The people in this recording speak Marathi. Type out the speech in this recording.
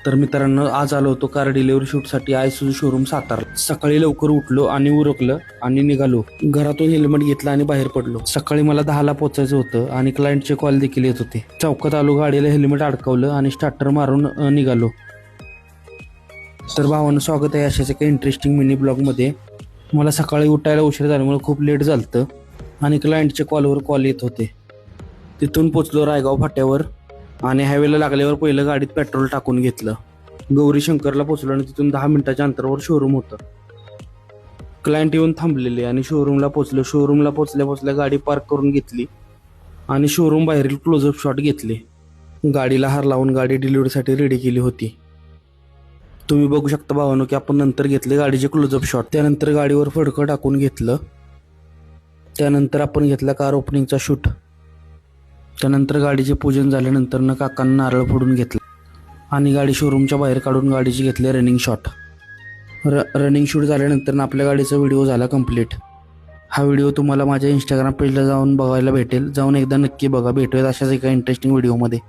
तर मित्रांनो, आज आलो होतो कार डिलिव्हरी शूटसाठी आयसुझू शोरूम सातारा. सकाळी लवकर उठलो आणि उरकलं आणि निघालो. घरातून हेल्मेट घेतलं आणि बाहेर पडलो. सकाळी मला 10ला पोहोचायचं होतं आणि क्लायंटचे कॉल देखील येत होते. चौकात आलो, गाडीला हेल्मेट अडकवलं आणि स्टार्टर मारून निघालो. तर भावांनो, स्वागत आहे अशाच एका इंटरेस्टिंग मिनी ब्लॉगमध्ये. मला सकाळी उठायला उशीर झाल्यामुळे खूप लेट झालं आणि क्लायंटच्या कॉलवर कॉल येत होते. तिथून पोचलो रायगाव फाट्यावर आणि हायवेला लागल्यावर पहिलं गाडीत पेट्रोल टाकून घेतलं. गौरी शंकरला पोचलो आणि तिथून 10 मिनिटाच्या अंतरावर शोरूम होतं. क्लायंट येऊन थांबलेले आणि शोरूमला पोचलो. शोरूमला पोचल्या गाडी पार्क करून घेतली आणि शोरूम बाहेरील क्लोजअप शॉट घेतले. गाडीला हार लावून गाडी डिलिव्हरीसाठी रेडी केली होती. तुम्ही बघू शकता भावांनो की आपण नंतर घेतले गाडीचे क्लोजअप शॉट. त्यानंतर गाडीवर फडकं टाकून घेतलं. त्यानंतर आपण घेतला कार ओपनिंगचा शूट. त्यानंतर गाडीचे पूजन झाल्यानंतर काकांना नारळ फोडून घेतलं आणि गाडी शोरूमच्या बाहेर काढून गाडीची घेतले रनिंग शॉट. रनिंग शूट झाल्यानंतर आपल्या गाडीचा व्हिडिओ झाला कंप्लीट. हा व्हिडिओ तुम्हाला माझ्या इंस्टाग्राम पेजला जाऊन बघायला भेटेल. जाऊन एकदा नक्की बघा. भेटूयात अशाच एका इंटरेस्टिंग व्हिडिओमध्ये.